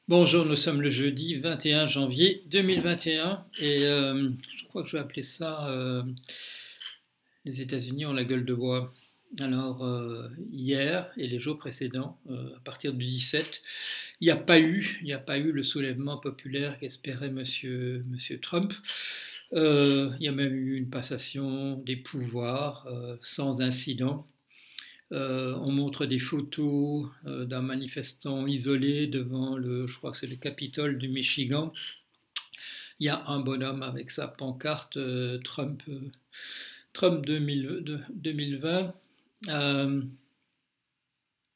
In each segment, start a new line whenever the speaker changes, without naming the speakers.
Bonjour, nous sommes le jeudi 21 janvier 2021 et je crois que je vais appeler ça les États-Unis ont la gueule de bois. Alors, hier et les jours précédents, à partir du 17, il n'y a pas eu le soulèvement populaire qu'espérait monsieur Trump. Il y a même eu une passation des pouvoirs sans incident. On montre des photos d'un manifestant isolé devant je crois que c'est le Capitole du Michigan. Il y a un bonhomme avec sa pancarte Trump 2020.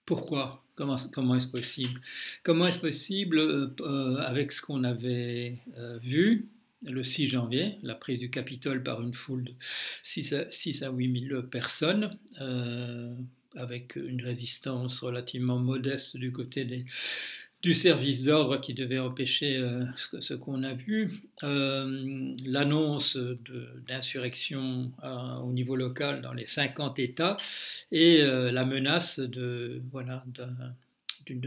Pourquoi? Comment est-ce possible? Comment est-ce possible avec ce qu'on avait vu le 6 janvier, la prise du Capitole par une foule de 6 à 8 000 personnes, avec une résistance relativement modeste du côté du service d'ordre qui devait empêcher ce qu'on a vu, l'annonce d'insurrection au niveau local dans les 50 États et la menace d'une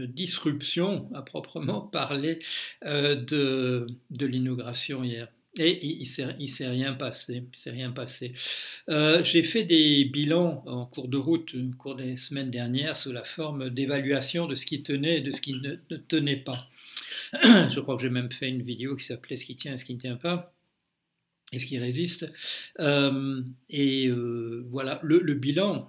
disruption à proprement parler de l'inauguration hier. Et il ne s'est rien passé. J'ai fait des bilans en cours de route, au cours des semaines dernières, sous la forme d'évaluation de ce qui tenait et de ce qui ne tenait pas. Je crois que j'ai même fait une vidéo qui s'appelait "Ce qui tient et ce qui ne tient pas", et ce qui résiste. Voilà, le bilan,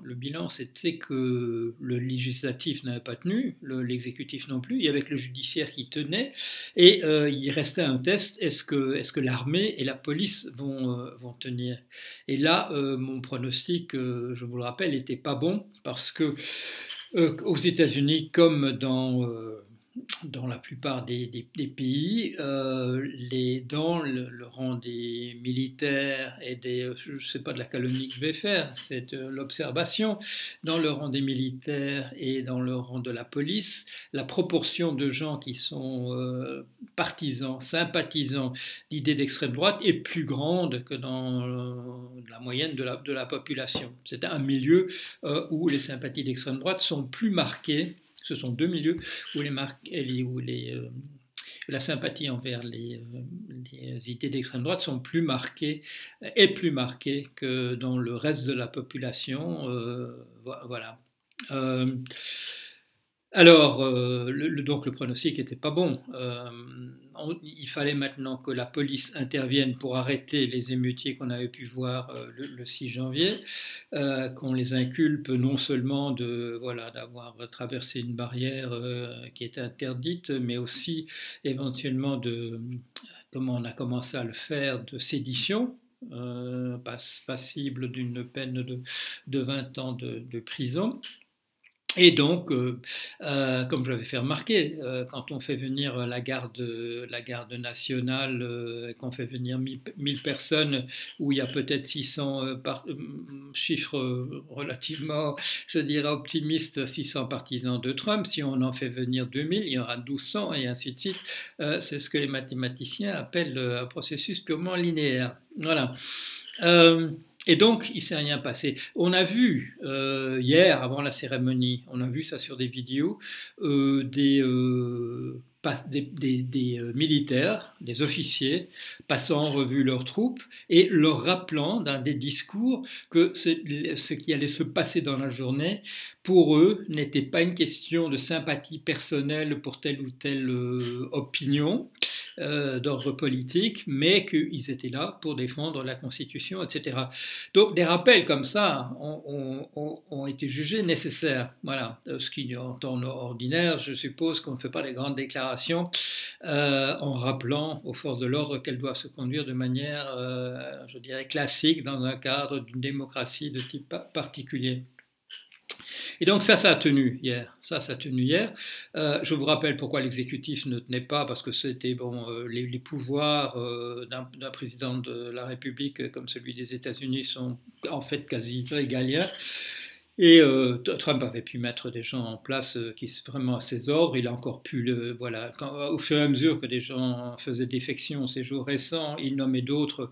c'était que le législatif n'avait pas tenu, l'exécutif non plus, il y avait que le judiciaire qui tenait, et il restait un test, est-ce que l'armée et la police vont tenir? Et là, mon pronostic, je vous le rappelle, n'était pas bon, parce que aux États-Unis, comme dans la plupart des pays, dans le rang des militaires et je ne sais pas de la calomnie que je vais faire, c'est l'observation, dans le rang des militaires et dans le rang de la police, la proportion de gens qui sont partisans, sympathisants d'idées d'extrême droite est plus grande que dans la moyenne de la population. C'est un milieu où les sympathies d'extrême droite sont plus marquées. Ce sont deux milieux où la sympathie envers les idées d'extrême droite sont plus marquées que dans le reste de la population. Voilà. Alors, donc le pronostic n'était pas bon. Il fallait maintenant que la police intervienne pour arrêter les émeutiers qu'on avait pu voir le 6 janvier, qu'on les inculpe non seulement d'avoir traversé une barrière qui était interdite, mais aussi éventuellement comme on a commencé à le faire, de sédition, passible d'une peine de 20 ans de prison. Et donc, comme je l'avais fait remarquer, quand on fait venir la garde nationale, qu'on fait venir 1000 personnes, où il y a peut-être 600, chiffre relativement, je dirais optimiste, 600 partisans de Trump, si on en fait venir 2000, il y aura 1200 et ainsi de suite. C'est ce que les mathématiciens appellent un processus purement linéaire. Voilà. Et donc, il ne s'est rien passé. On a vu hier, avant la cérémonie, on a vu ça sur des vidéos, des militaires, des officiers, passant en revue leurs troupes et leur rappelant dans des discours que ce qui allait se passer dans la journée, pour eux, n'était pas une question de sympathie personnelle pour telle ou telle opinion d'ordre politique, mais qu'ils étaient là pour défendre la Constitution, etc. Donc des rappels comme ça ont été jugés nécessaires. Voilà. Ce qui, en temps ordinaire, je suppose qu'on ne fait pas des grandes déclarations en rappelant aux forces de l'ordre qu'elles doivent se conduire de manière, je dirais, classique dans un cadre d'une démocratie de type particulier. Et donc ça a tenu hier. Je vous rappelle pourquoi l'exécutif ne tenait pas, parce que c'était les pouvoirs d'un président de la République comme celui des États-Unis sont en fait quasi régaliens. Et Trump avait pu mettre des gens en place qui vraiment à ses ordres. Il a encore pu voilà, au fur et à mesure que des gens faisaient défection ces jours récents, il nommait d'autres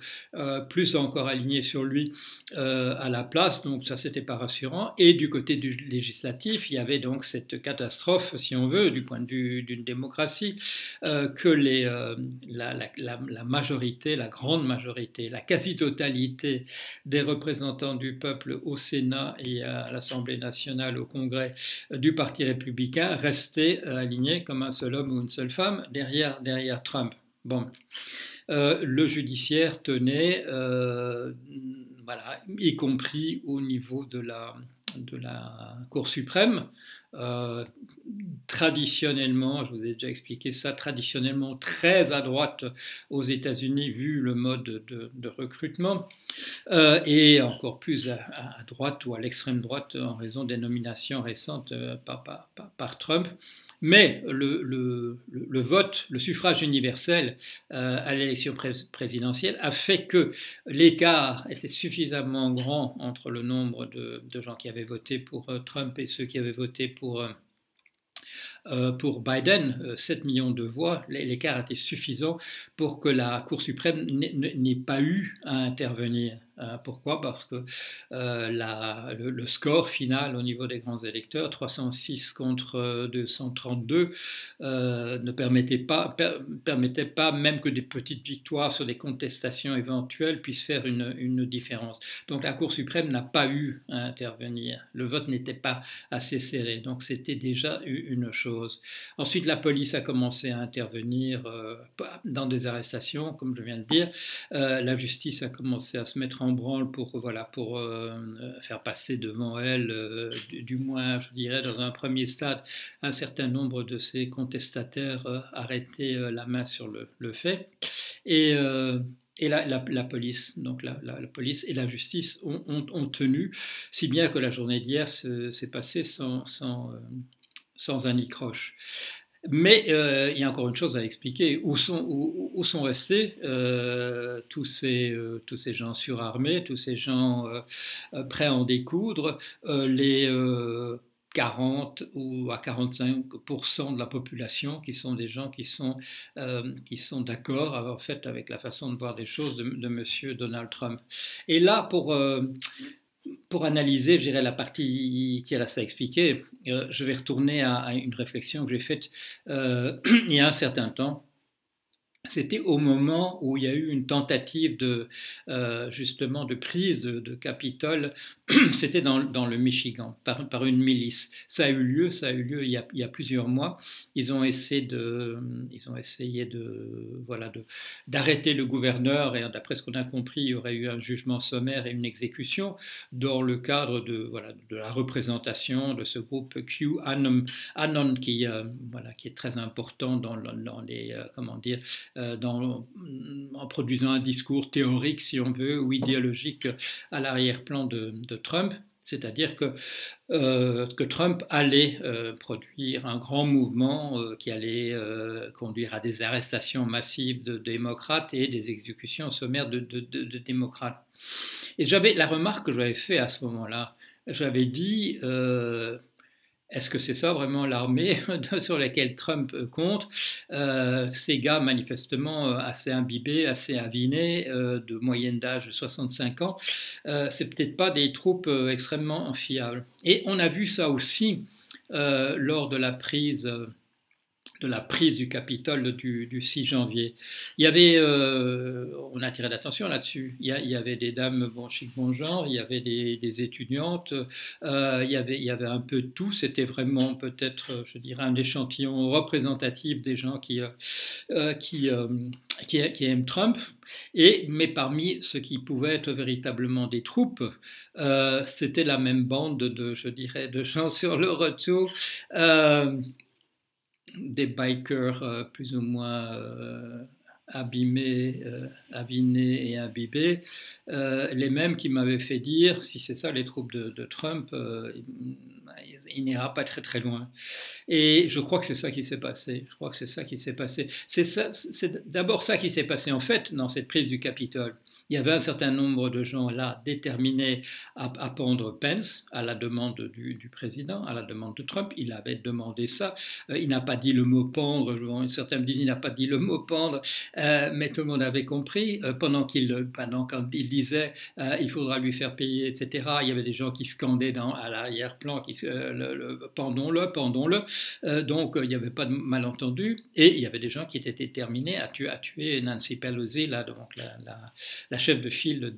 plus encore alignés sur lui à la place. Donc ça, c'était pas rassurant. Et du côté du législatif, il y avait donc cette catastrophe, si on veut, du point de vue d'une démocratie, que la majorité, la grande majorité, la quasi-totalité des représentants du peuple au Sénat et à l'Assemblée nationale, au Congrès du Parti républicain, restaient alignés comme un seul homme ou une seule femme derrière Trump. Bon. Le judiciaire tenait, voilà, y compris au niveau de la Cour suprême. Traditionnellement, je vous ai déjà expliqué ça, traditionnellement très à droite aux États-Unis vu le mode de recrutement, et encore plus à droite ou à l'extrême droite en raison des nominations récentes par Trump. Mais le vote, le suffrage universel à l'élection présidentielle a fait que l'écart était suffisamment grand entre le nombre de gens qui avaient voté pour Trump et ceux qui avaient voté pour Biden, 7 millions de voix, l'écart était suffisant pour que la Cour suprême n'ait pas eu à intervenir. Pourquoi? Parce que le score final au niveau des grands électeurs, 306 contre 232, ne permettait pas même que des petites victoires sur des contestations éventuelles puissent faire une différence. Donc la Cour suprême n'a pas eu à intervenir. Le vote n'était pas assez serré. Donc c'était déjà une chose. Ensuite, la police a commencé à intervenir dans des arrestations, comme je viens de dire. La justice a commencé à se mettre en branle pour faire passer devant elle, du moins, je dirais, dans un premier stade, un certain nombre de ces contestataires arrêter la main sur le fait. Et la police, donc la police et la justice ont tenu, si bien que la journée d'hier s'est passée sans anicroche. Mais il y a encore une chose à expliquer. Où sont restés tous ces gens surarmés, tous ces gens prêts à en découdre, les 40 ou à 45% de la population qui sont des gens qui sont d'accord en fait avec la façon de voir des choses de M. Donald Trump. Et là, pour analyser, je dirais, la partie qui reste à expliquer, je vais retourner à une réflexion que j'ai faite il y a un certain temps. C'était au moment où il y a eu une tentative justement de prise de Capitole. C'était dans le Michigan, par une milice. Ça a eu lieu il y a plusieurs mois. Ils ont essayé d'arrêter le gouverneur, et d'après ce qu'on a compris, il y aurait eu un jugement sommaire et une exécution dans le cadre de la représentation de ce groupe QAnon qui est très important dans les comment dire, en produisant un discours théorique, si on veut, ou idéologique à l'arrière-plan de Trump. C'est-à-dire que Trump allait produire un grand mouvement qui allait conduire à des arrestations massives de démocrates et des exécutions sommaires de démocrates. Et la remarque que j'avais faite à ce moment-là, j'avais dit... est-ce que c'est ça vraiment l'armée sur laquelle Trump compte? Ces gars manifestement assez imbibés, assez avinés, de moyenne d'âge de 65 ans, c'est peut-être pas des troupes extrêmement fiables. Et on a vu ça aussi lors de la prise du Capitole du 6 janvier. Il y avait, on a attiré l'attention là-dessus, il y avait des dames chic bon genre, il y avait des étudiantes, il y avait un peu de tout, c'était vraiment peut-être, je dirais, un échantillon représentatif des gens qui aiment Trump, mais parmi ceux qui pouvaient être véritablement des troupes, c'était la même bande de gens sur le retour, des bikers plus ou moins abîmés, avinés et imbibés, les mêmes qui m'avaient fait dire, si c'est ça les troupes de Trump, il n'ira pas très très loin. Et je crois que c'est ça qui s'est passé. C'est d'abord ça qui s'est passé en fait dans cette prise du Capitole. il y avait un certain nombre de gens là déterminés à pendre Pence à la demande du président, à la demande de Trump. Il avait demandé ça. Il n'a pas dit le mot pendre. Certains me disent qu'il n'a pas dit le mot pendre, mais tout le monde avait compris. Quand il disait il faudra lui faire payer, etc., il y avait des gens qui scandaient à l'arrière-plan pendons-le, pendons-le. Donc il n'y avait pas de malentendu. Et il y avait des gens qui étaient déterminés à tuer Nancy Pelosi, là, donc la chef de file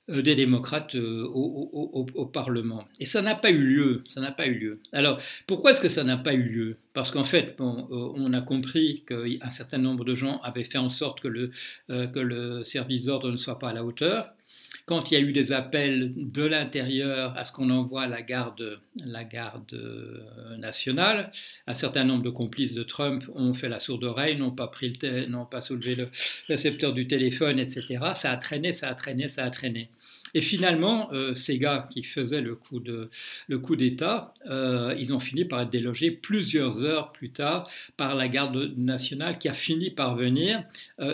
des démocrates au Parlement. Et ça n'a pas eu lieu. Ça n'a pas eu lieu. Alors, pourquoi est-ce que ça n'a pas eu lieu? Parce qu'en fait, on a compris qu'un certain nombre de gens avaient fait en sorte que le service d'ordre ne soit pas à la hauteur. Quand il y a eu des appels de l'intérieur à ce qu'on envoie la garde nationale, un certain nombre de complices de Trump ont fait la sourde oreille, n'ont pas soulevé le récepteur du téléphone, etc. Ça a traîné, ça a traîné, ça a traîné. Et finalement, ces gars qui faisaient le coup d'État, ils ont fini par être délogés plusieurs heures plus tard par la garde nationale qui a fini par venir,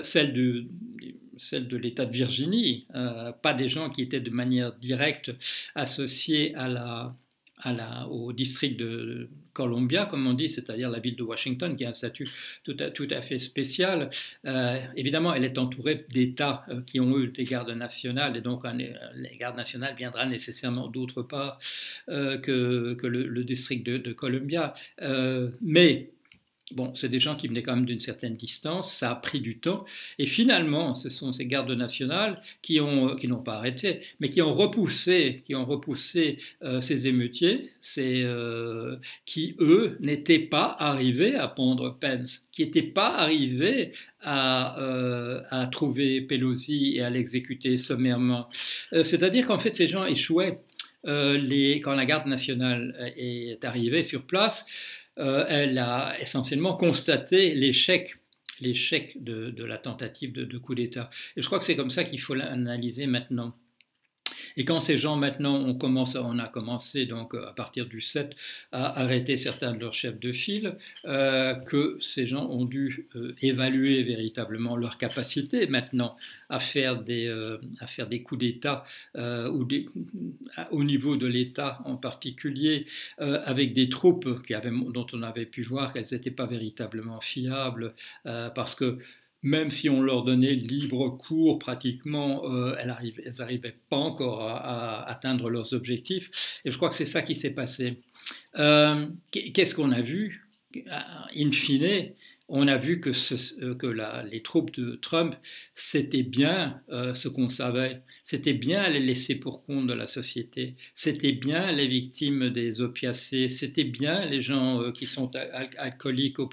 celle de l'État de Virginie, pas des gens qui étaient de manière directe associés au district de Columbia, comme on dit, c'est-à-dire la ville de Washington, qui a un statut tout à fait spécial. Évidemment, elle est entourée d'États qui ont eu des gardes nationales, et donc les gardes nationales viendra nécessairement d'autre part que le district de Columbia. Mais bon, c'est des gens qui venaient quand même d'une certaine distance, ça a pris du temps, et finalement, ce sont ces gardes nationales qui n'ont pas arrêté, mais qui ont repoussé ces émeutiers, qui, eux, n'étaient pas arrivés à pendre Pence, qui n'étaient pas arrivés à trouver Pelosi et à l'exécuter sommairement. C'est-à-dire qu'en fait, ces gens échouaient. Quand la garde nationale est arrivée sur place, elle a essentiellement constaté l'échec de la tentative de coup d'État. Et je crois que c'est comme ça qu'il faut l'analyser maintenant. Et quand ces gens maintenant on a commencé donc à partir du 7 à arrêter certains de leurs chefs de file, que ces gens ont dû évaluer véritablement leur capacité maintenant à faire des coups d'État au niveau de l'État en particulier, avec des troupes dont on avait pu voir qu'elles n'étaient pas véritablement fiables, parce que même si on leur donnait libre cours pratiquement, elles n'arrivaient pas encore à atteindre leurs objectifs. Et je crois que c'est ça qui s'est passé. Qu'est-ce qu'on a vu? In fine, on a vu que les troupes de Trump, c'était bien ce qu'on savait. C'était bien les laissés pour compte de la société. C'était bien les victimes des opiacés. C'était bien les gens qui sont alcooliques au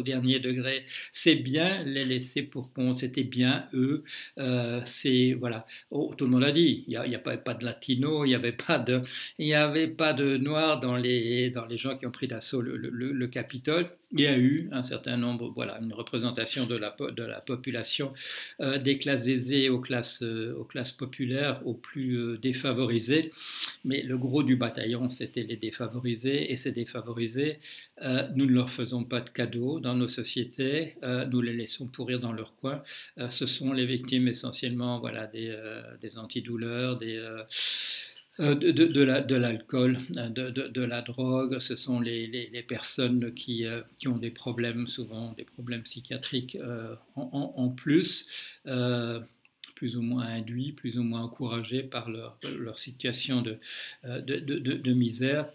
dernier degré. C'est bien les laissés pour compte. C'était bien eux. Voilà. Tout le monde a dit. Il n'y a pas de latinos. Il n'y avait pas de noirs dans les gens qui ont pris d'assaut le Capitole. Il y a eu un certain nombre, voilà, une représentation de la population, des classes aisées aux classes populaires, aux plus défavorisés. Mais le gros du bataillon, c'était les défavorisés. Et ces défavorisés, nous ne leur faisons pas de cadeaux dans nos sociétés. Nous les laissons pourrir dans leur coin. Ce sont les victimes essentiellement, voilà, des antidouleurs, de l'alcool, de la drogue. Ce sont les personnes qui ont des problèmes, souvent des problèmes psychiatriques en plus, plus ou moins induits, plus ou moins encouragés par leur situation de misère.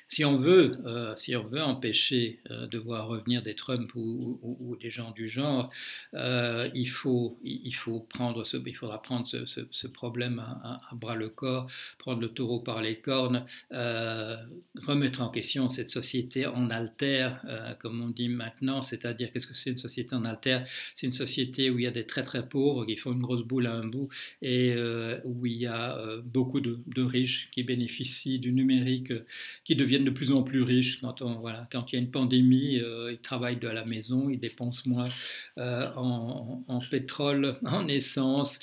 Si on veut empêcher de voir revenir des Trump ou des gens du genre, il faudra prendre ce problème à bras le corps, prendre le taureau par les cornes, remettre en question cette société en altère, comme on dit maintenant, c'est-à-dire qu'est-ce que c'est une société en altère? C'est une société où il y a des très très pauvres qui font une grosse boule à un bout et où il y a beaucoup de riches qui bénéficient du numérique, qui deviennent de plus en plus riches quand il y a une pandémie, ils travaillent de la maison, ils dépensent moins en pétrole, en essence,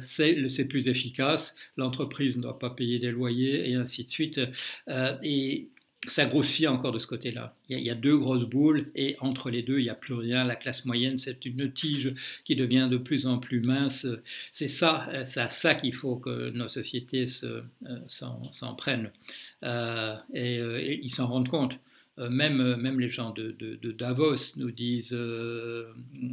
c'est plus efficace, l'entreprise ne doit pas payer des loyers et ainsi de suite. Et ça grossit encore de ce côté-là. Il y a deux grosses boules et entre les deux, il n'y a plus rien. La classe moyenne, c'est une tige qui devient de plus en plus mince. C'est à ça qu'il faut que nos sociétés s'en prennent. Et ils s'en rendent compte. Même les gens de Davos nous disent,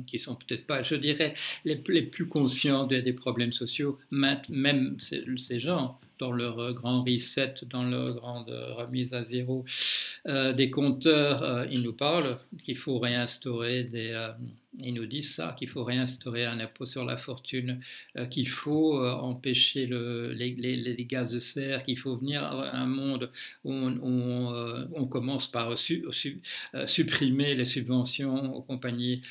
qui sont peut-être pas, je dirais, les plus conscients des problèmes sociaux, même ces gens, dans leur grand reset, dans leur grande remise à zéro des compteurs, ils nous parlent qu'il faut réinstaurer ils nous disent ça, qu'il faut réinstaurer un impôt sur la fortune, qu'il faut empêcher les gaz de serre, qu'il faut venir à un monde où on commence par supprimer les subventions aux compagnies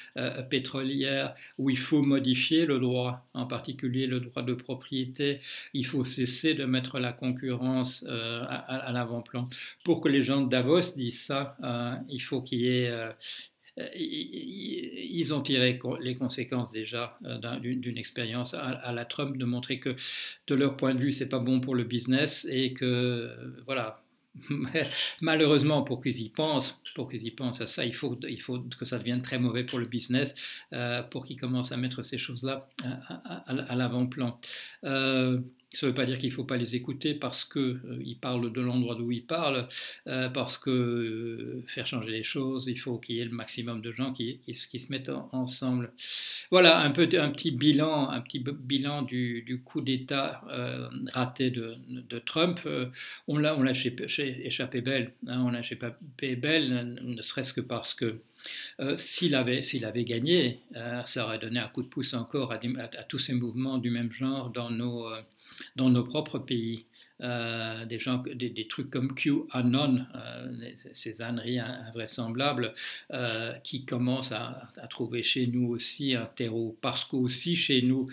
pétrolières, où il faut modifier le droit, en particulier le droit de propriété. Il faut cesser de mettre la concurrence à l'avant-plan. Pour que les gens de Davos disent ça, il faut qu'il y ait ils ont tiré les conséquences déjà d'une expérience à la Trump de montrer que de leur point de vue c'est pas bon pour le business et que voilà. Malheureusement, pour qu'ils y pensent à ça, il faut que ça devienne très mauvais pour le business pour qu'ils commencent à mettre ces choses-là à l'avant-plan. Ça ne veut pas dire qu'il ne faut pas les écouter parce qu'ils parlent de l'endroit d'où ils parlent, parce que faire changer les choses, il faut qu'il y ait le maximum de gens qui se mettent ensemble. Voilà un petit bilan du coup d'État raté de Trump. On l'a échappé belle, hein, on l'a échappé belle, ne serait-ce que parce que s'il avait gagné, ça aurait donné un coup de pouce encore à tous ces mouvements du même genre dans nos propres pays. Des trucs comme QAnon, ces âneries invraisemblables qui commencent à trouver chez nous aussi un terreau, parce qu'aussi chez nous,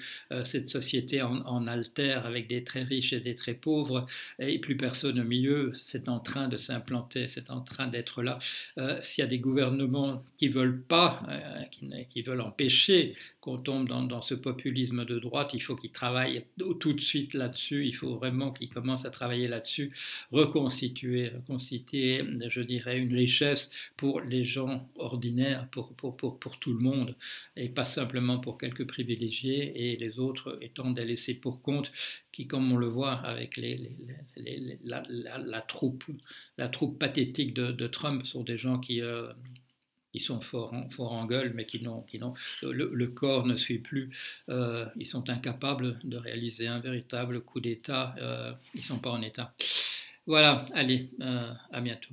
cette société en altère avec des très riches et des très pauvres, et plus personne au milieu, c'est en train de s'implanter, c'est en train d'être là. S'il y a des gouvernements qui veulent pas, qui veulent empêcher qu'on tombe dans ce populisme de droite, il faut qu'ils travaillent tout de suite là-dessus, il faut vraiment qu'ils commencent à travailler là-dessus, reconstituer, je dirais, une richesse pour les gens ordinaires, pour tout le monde, et pas simplement pour quelques privilégiés, et les autres étant des laissés pour compte, qui, comme on le voit avec la troupe pathétique de Trump, sont des gens qui sont forts en gueule, mais le corps ne suit plus. Ils sont incapables de réaliser un véritable coup d'État. Ils ne sont pas en état. Voilà, allez, à bientôt.